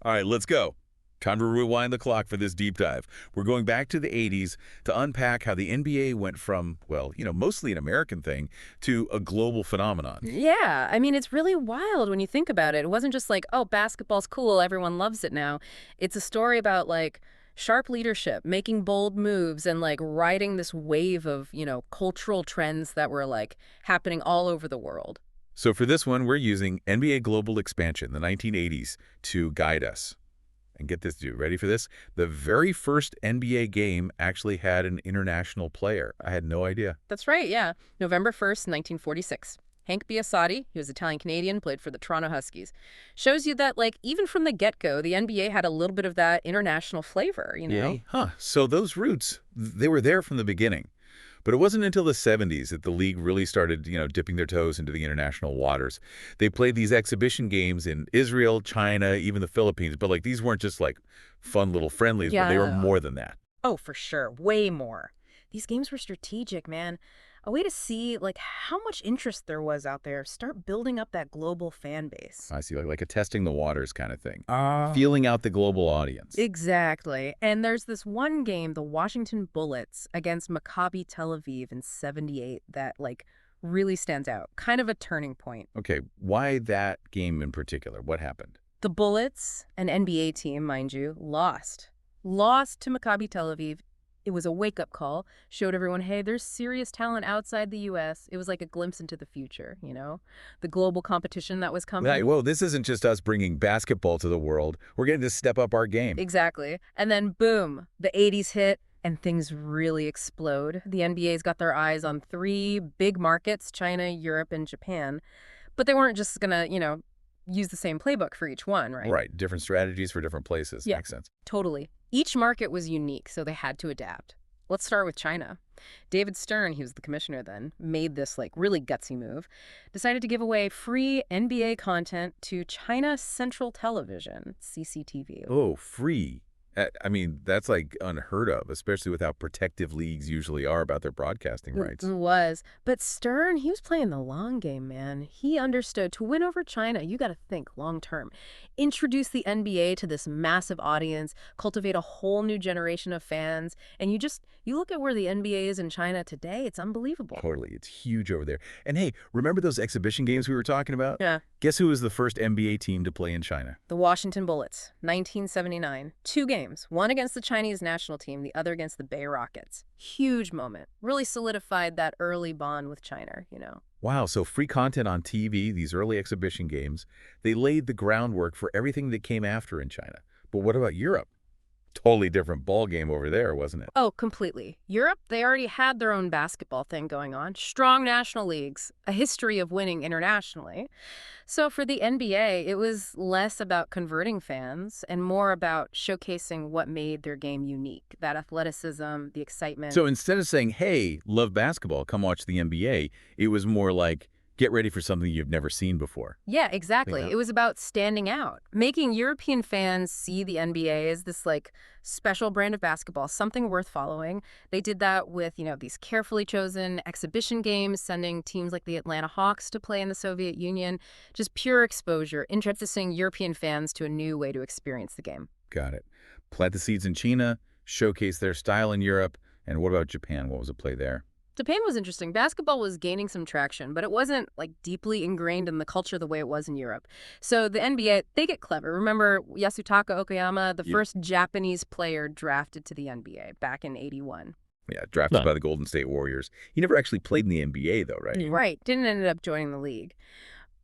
All right, let's go. Time to rewind the clock for this deep dive. We're going back to the 80s to unpack how the NBA went from, well, mostly an American thing to a global phenomenon. Yeah, I mean, it's really wild when you think about it. It wasn't just like, oh, basketball's cool, everyone loves it now. It's a story about like sharp leadership, making bold moves, and like riding this wave of, cultural trends that were like happening all over the world. So for this one, we're using NBA Global Expansion, the 1980s, to guide us. And get this, dude, ready for this? The very first NBA game actually had an international player. I had no idea. That's right, yeah. November 1st, 1946. Hank Biasotti, he was Italian-Canadian, played for the Toronto Huskies. Shows you that, like, even from the get-go, the NBA had a little bit of that international flavor. Yay. Huh. So those roots, they were there from the beginning. But it wasn't until the 70s that the league really started, dipping their toes into the international waters. They played these exhibition games in Israel, China, even the Philippines. But, like, these weren't just, like, fun little friendlies, but they were Yeah. more than that. Oh, for sure. Way more. These games were strategic, man. A way to see like how much interest there was out there. Start building up that global fan base. I see, like a testing the waters kind of thing. Ah. Feeling out the global audience. Exactly. And there's this one game, the Washington Bullets against Maccabi Tel Aviv in '78 that like really stands out. Kind of a turning point. Okay, why that game in particular? What happened? The Bullets, an NBA team, mind you, lost. Lost to Maccabi Tel Aviv. It was a wake-up call, showed everyone, hey, there's serious talent outside the U.S. It was like a glimpse into the future. The global competition that was Right, coming. whoa, this isn't just us bringing basketball to the world. We're getting to step up our game. Exactly. And then, boom, the '80s hit, and things really explode. The NBA's got their eyes on three big markets, China, Europe, and Japan. But they weren't just going to, use the same playbook for each one, right? Right, different strategies for different places. Yeah, Makes sense. totally. Each market was unique, so they had to adapt. Let's start with China. David Stern, he was the commissioner then, made this like really gutsy move, decided to give away free NBA content to China Central Television, CCTV. Oh, free. I mean, that's like unheard of, especially with how protective leagues usually are about their broadcasting rights. It was. But Stern, he was playing the long game, man. He understood to win over China, you got to think long term. Introduce the NBA to this massive audience, cultivate a whole new generation of fans, and you look at where the NBA is in China today, it's unbelievable. Totally. It's huge over there. And hey, remember those exhibition games we were talking about? Yeah. Guess who was the first NBA team to play in China? The Washington Bullets, 1979. Two games, one against the Chinese national team, the other against the Bay Rockets. Huge moment. Really solidified that early bond with China. Wow, so free content on TV, these early exhibition games, they laid the groundwork for everything that came after in China. But what about Europe? Totally different ball game over there, wasn't it? Oh, completely. Europe, they already had their own basketball thing going on. Strong national leagues, a history of winning internationally. So for the NBA, it was less about converting fans and more about showcasing what made their game unique. That athleticism, the excitement. So instead of saying, hey, love basketball, come watch the NBA, it was more like, get ready for something you've never seen before. Yeah, exactly. Yeah. It was about standing out, making European fans see the NBA as this like special brand of basketball, something worth following. They did that with, these carefully chosen exhibition games, sending teams like the Atlanta Hawks to play in the Soviet Union. Just pure exposure, introducing European fans to a new way to experience the game. Got it. Plant the seeds in China, showcase their style in Europe. And what about Japan? What was the play there? Japan was interesting. Basketball was gaining some traction, but it wasn't like deeply ingrained in the culture the way it was in Europe. So the NBA, they get clever. Remember Yasutaka Okayama, the Yeah. first Japanese player drafted to the NBA back in '81. Yeah, drafted by the Golden State Warriors. He never actually played in the NBA, though, right? Right. Didn't end up joining the league.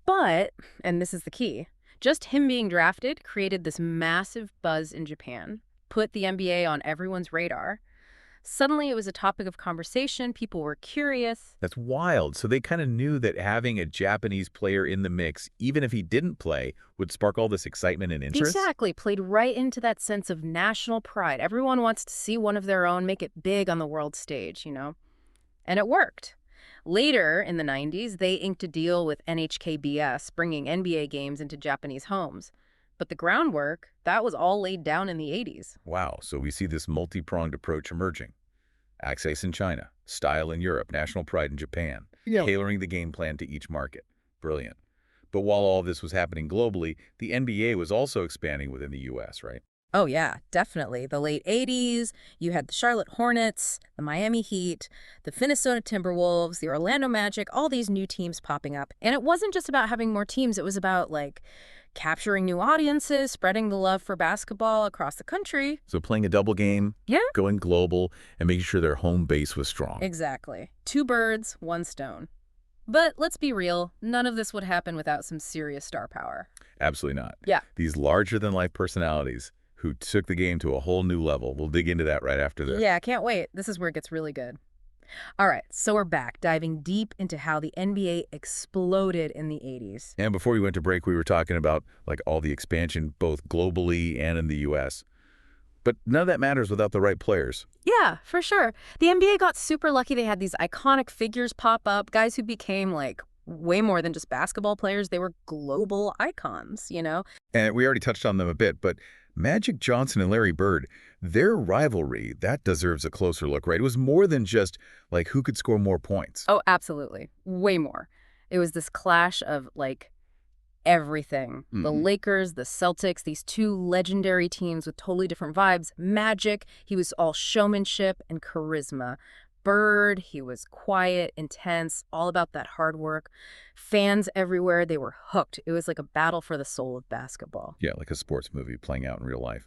But, and this is the key, just him being drafted created this massive buzz in Japan, put the NBA on everyone's radar. Suddenly, it was a topic of conversation. People were curious. That's wild. So they kind of knew that having a Japanese player in the mix, even if he didn't play, would spark all this excitement and interest? Exactly. Played right into that sense of national pride. Everyone wants to see one of their own make it big on the world stage. And it worked. Later, in the '90s, they inked a deal with NHKBS, bringing NBA games into Japanese homes. But the groundwork, that was all laid down in the '80s. Wow, so we see this multi-pronged approach emerging. Access in China, style in Europe, national pride in Japan, Yeah. tailoring the game plan to each market. Brilliant. But while all this was happening globally, the NBA was also expanding within the U.S., right? Oh, yeah, definitely. The late 80s, you had the Charlotte Hornets, the Miami Heat, the Minnesota Timberwolves, the Orlando Magic, all these new teams popping up. And it wasn't just about having more teams, it was about, like, capturing new audiences, spreading the love for basketball across the country. So playing a double game, Yeah, going global, and making sure their home base was strong. exactly. Two birds, one stone. But let's be real, none of this would happen without some serious star power. Absolutely not. Yeah. These larger-than-life personalities who took the game to a whole new level. We'll dig into that right after this. Yeah, can't wait. This is where it gets really good. All right, so we're back, diving deep into how the NBA exploded in the 80s. And before we went to break, we were talking about like all the expansion, both globally and in the U.S. But none of that matters without the right players. Yeah, for sure. The NBA got super lucky. They had these iconic figures pop up, guys who became like way more than just basketball players. They were global icons, you know? And we already touched on them a bit, but Magic Johnson and Larry Bird, their rivalry, that deserves a closer look, right? It was more than just like who could score more points. Oh, absolutely. Way more. It was this clash of like everything. The Lakers, the Celtics, these two legendary teams with totally different vibes. Magic, he was all showmanship and charisma. Bird, he was quiet, intense, all about that hard work. Fans everywhere, they were hooked. It was like a battle for the soul of basketball. Yeah, like a sports movie playing out in real life.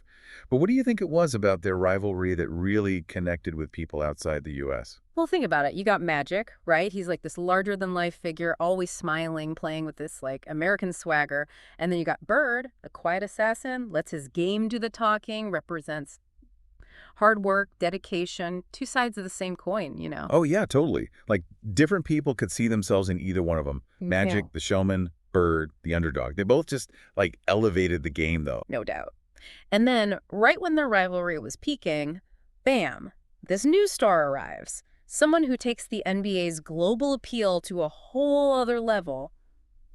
But what do you think it was about their rivalry that really connected with people outside the U.S.? Well, think about it. You got Magic, right? He's like this larger-than-life figure, always smiling, playing with this, like, American swagger. And then you got Bird, the quiet assassin, lets his game do the talking, represents hard work, dedication, two sides of the same coin, you know? Oh, yeah, totally. Like different people could see themselves in either one of them. Magic, Yeah. the showman, Bird, the underdog. They both just like elevated the game, though. No doubt. And then, right when their rivalry was peaking, bam, this new star arrives. Someone who takes the NBA's global appeal to a whole other level,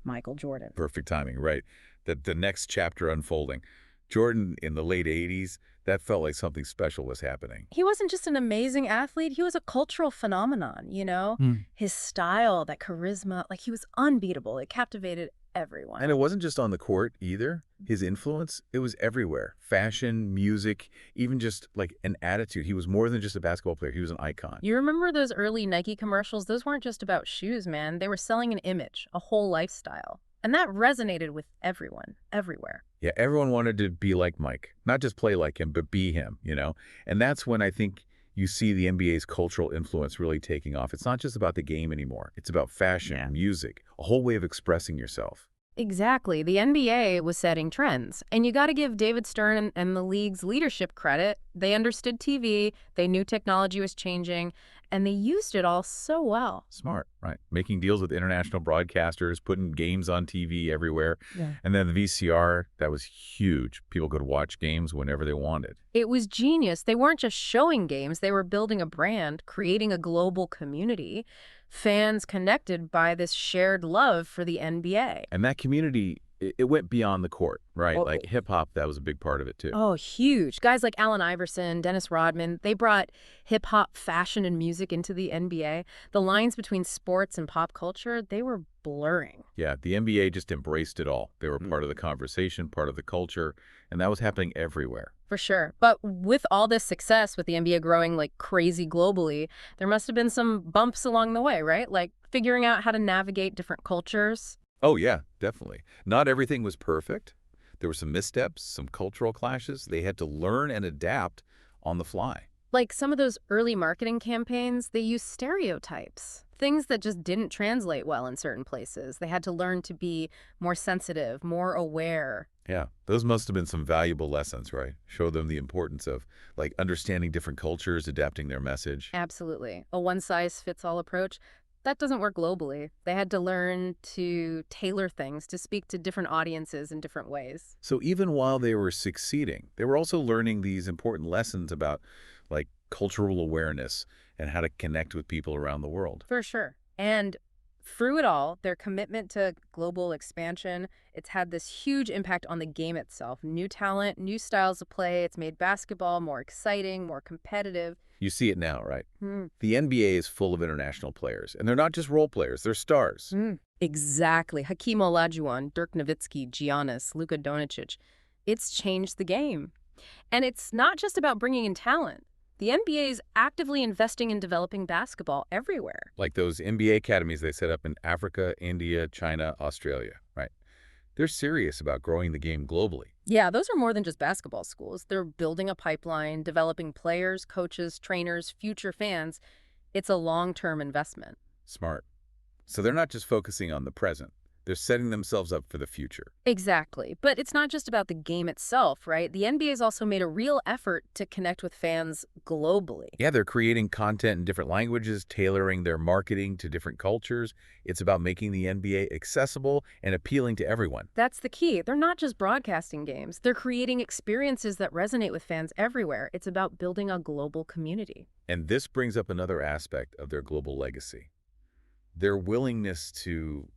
Michael Jordan. Perfect timing, right? That the next chapter unfolding. Jordan in the late 80s, that felt like something special was happening. He wasn't just an amazing athlete, he was a cultural phenomenon, you know? His style, that charisma, like he was unbeatable. It captivated everyone. And it wasn't just on the court either. His influence, it was everywhere. Fashion, music, even just like an attitude. He was more than just a basketball player. He was an icon. You remember those early Nike commercials? Those weren't just about shoes, man. They were selling an image, a whole lifestyle. And that resonated with everyone, everywhere. Yeah, everyone wanted to be like Mike. Not just play like him, but be him, you know? And that's when I think you see the NBA's cultural influence really taking off. It's not just about the game anymore. It's about fashion, music, a whole way of expressing yourself. Exactly. The NBA was setting trends. And you got to give David Stern and the league's leadership credit. They understood TV, they knew technology was changing, and they used it all so well. Smart, right? Making deals with international broadcasters, putting games on TV everywhere. Yeah. And then the VCR, that was huge. People could watch games whenever they wanted. It was genius. They weren't just showing games, they were building a brand, creating a global community. Fans connected by this shared love for the NBA. And that community, it went beyond the court, right? Oh. Like hip-hop, that was a big part of it too. Oh, huge. Guys like Allen Iverson, Dennis Rodman, they brought hip-hop, fashion, and music into the NBA. The lines between sports and pop culture, they were blurring. Yeah, the NBA just embraced it all. They were part of the conversation, part of the culture, and that was happening everywhere. For sure. But with all this success, with the NBA growing like crazy globally, there must have been some bumps along the way, right? Like figuring out how to navigate different cultures. Oh, yeah, definitely. Not everything was perfect. There were some missteps, some cultural clashes. They had to learn and adapt on the fly. Like some of those early marketing campaigns, they used stereotypes, things that just didn't translate well in certain places. They had to learn to be more sensitive, more aware. Yeah, those must have been some valuable lessons, right? Show them the importance of like understanding different cultures, adapting their message. Absolutely. A one-size-fits-all approach, that doesn't work globally. They had to learn to tailor things to speak to different audiences in different ways. So even while they were succeeding, they were also learning these important lessons about like cultural awareness and how to connect with people around the world. For sure. And Through it all, their commitment to global expansion, it's had this huge impact on the game itself. New talent, new styles of play. It's made basketball more exciting, more competitive. You see it now, right? Hmm. The NBA is full of international players, and they're not just role players, they're stars. Exactly. Hakeem Olajuwon, Dirk Nowitzki, Giannis, Luka Doncic. It's changed the game. And it's not just about bringing in talent. The NBA is actively investing in developing basketball everywhere. Like those NBA academies they set up in Africa, India, China, Australia, right? They're serious about growing the game globally. Yeah, those are more than just basketball schools. They're building a pipeline, developing players, coaches, trainers, future fans. It's a long-term investment. Smart. So they're not just focusing on the present, they're setting themselves up for the future. Exactly. But it's not just about the game itself, right? The NBA has also made a real effort to connect with fans globally. Yeah, they're creating content in different languages, tailoring their marketing to different cultures. It's about making the NBA accessible and appealing to everyone. That's the key. They're not just broadcasting games. They're creating experiences that resonate with fans everywhere. It's about building a global community. And this brings up another aspect of their global legacy. Their willingness to,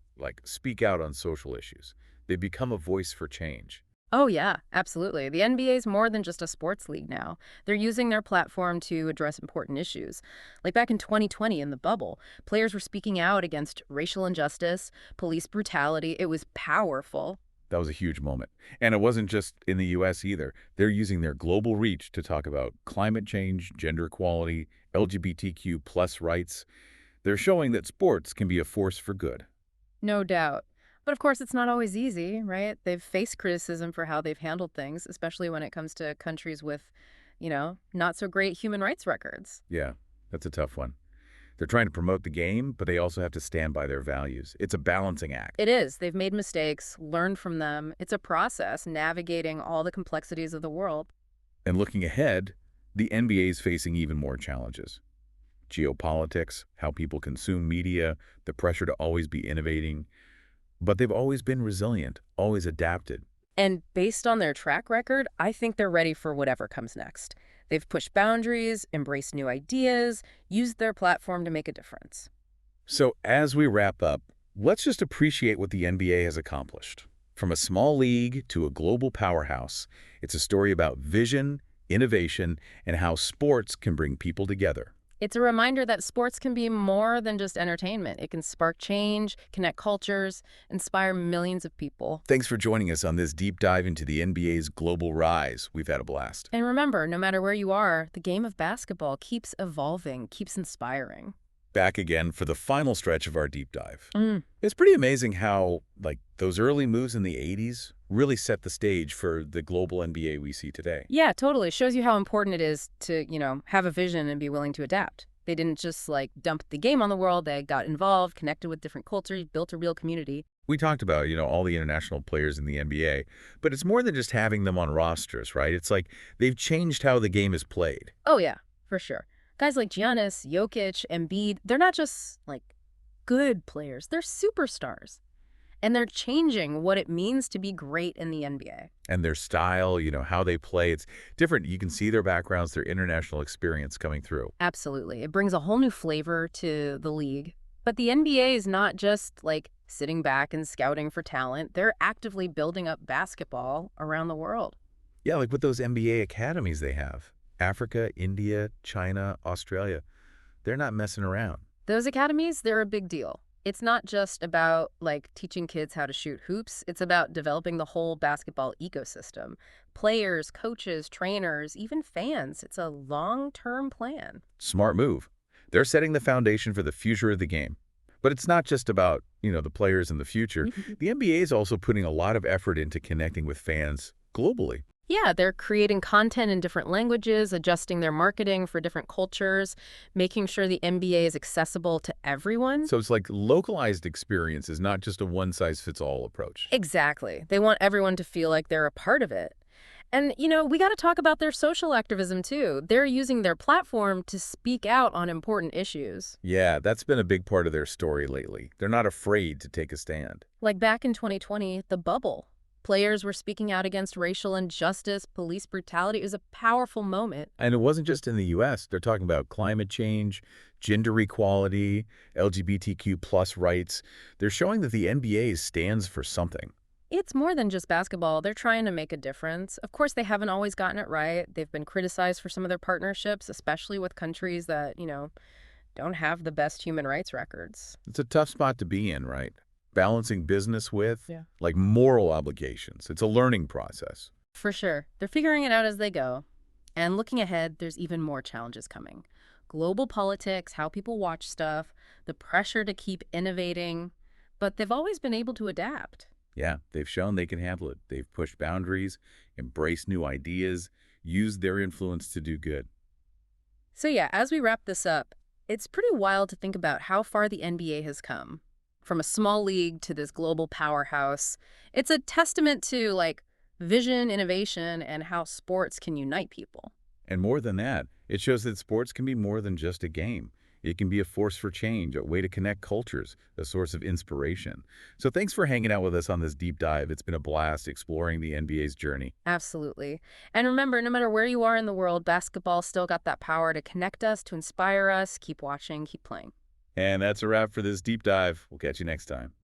speak out on social issues. They become a voice for change. Oh, yeah, absolutely. The NBA is more than just a sports league now. They're using their platform to address important issues. Like back in 2020 in the bubble, players were speaking out against racial injustice, police brutality. It was powerful. That was a huge moment. And it wasn't just in the U.S. either. They're using their global reach to talk about climate change, gender equality, LGBTQ plus rights. They're showing that sports can be a force for good. No doubt. But of course, it's not always easy, right? They've faced criticism for how they've handled things, especially when it comes to countries with, not so great human rights records. Yeah, that's a tough one. They're trying to promote the game, but they also have to stand by their values. It's a balancing act. It is. They've made mistakes, learned from them. It's a process navigating all the complexities of the world. And looking ahead, the NBA is facing even more challenges. Geopolitics, how people consume media, the pressure to always be innovating. But they've always been resilient, always adapted. And based on their track record, I think they're ready for whatever comes next. They've pushed boundaries, embraced new ideas, used their platform to make a difference. So as we wrap up, let's just appreciate what the NBA has accomplished. From a small league to a global powerhouse, it's a story about vision, innovation, and how sports can bring people together. It's a reminder that sports can be more than just entertainment. It can spark change, connect cultures, inspire millions of people. Thanks for joining us on this deep dive into the NBA's global rise. We've had a blast. And remember, no matter where you are, the game of basketball keeps evolving, keeps inspiring. Back again for the final stretch of our deep dive. It's pretty amazing how, those early moves in the 80s really set the stage for the global NBA we see today. Yeah, totally. Shows you how important it is to, have a vision and be willing to adapt. They didn't just, dump the game on the world. They got involved, connected with different cultures, built a real community. We talked about, all the international players in the NBA, but it's more than just having them on rosters, right? It's like they've changed how the game is played. Oh, yeah, for sure. Guys like Giannis, Jokic, Embiid, they're not just, good players. They're superstars. And they're changing what it means to be great in the NBA. And their style, how they play, it's different. You can see their backgrounds, their international experience coming through. Absolutely. It brings a whole new flavor to the league. But the NBA is not just, sitting back and scouting for talent. They're actively building up basketball around the world. Yeah, like with those NBA academies they have. Africa, India, China, Australia. They're not messing around. Those academies, they're a big deal. It's not just about, teaching kids how to shoot hoops. It's about developing the whole basketball ecosystem. Players, coaches, trainers, even fans. It's a long-term plan. Smart move. They're setting the foundation for the future of the game. But it's not just about, the players in the future. The NBA is also putting a lot of effort into connecting with fans globally. Yeah, they're creating content in different languages, adjusting their marketing for different cultures, making sure the NBA is accessible to everyone. So it's like localized experience is not just a one-size-fits-all approach. Exactly. They want everyone to feel like they're a part of it. And, we got to talk about their social activism, too. They're using their platform to speak out on important issues. Yeah, that's been a big part of their story lately. They're not afraid to take a stand. Like back in 2020, the bubble. Players were speaking out against racial injustice, police brutality. It was a powerful moment. And it wasn't just in the U.S. They're talking about climate change, gender equality, LGBTQ plus rights. They're showing that the NBA stands for something. It's more than just basketball. They're trying to make a difference. Of course, they haven't always gotten it right. They've been criticized for some of their partnerships, especially with countries that, don't have the best human rights records. It's a tough spot to be in, right? Balancing business with, Yeah. like, moral obligations. It's a learning process. For sure. They're figuring it out as they go. And looking ahead, there's even more challenges coming. Global politics, how people watch stuff, the pressure to keep innovating. But they've always been able to adapt. Yeah, they've shown they can handle it. They've pushed boundaries, embraced new ideas, used their influence to do good. So yeah, as we wrap this up, it's pretty wild to think about how far the NBA has come. From a small league to this global powerhouse. It's a testament to, vision, innovation, and how sports can unite people. And more than that, it shows that sports can be more than just a game. It can be a force for change, a way to connect cultures, a source of inspiration. So thanks for hanging out with us on this deep dive. It's been a blast exploring the NBA's journey. Absolutely. And remember, no matter where you are in the world, basketball still got that power to connect us, to inspire us. Keep watching, keep playing. And that's a wrap for this deep dive. We'll catch you next time.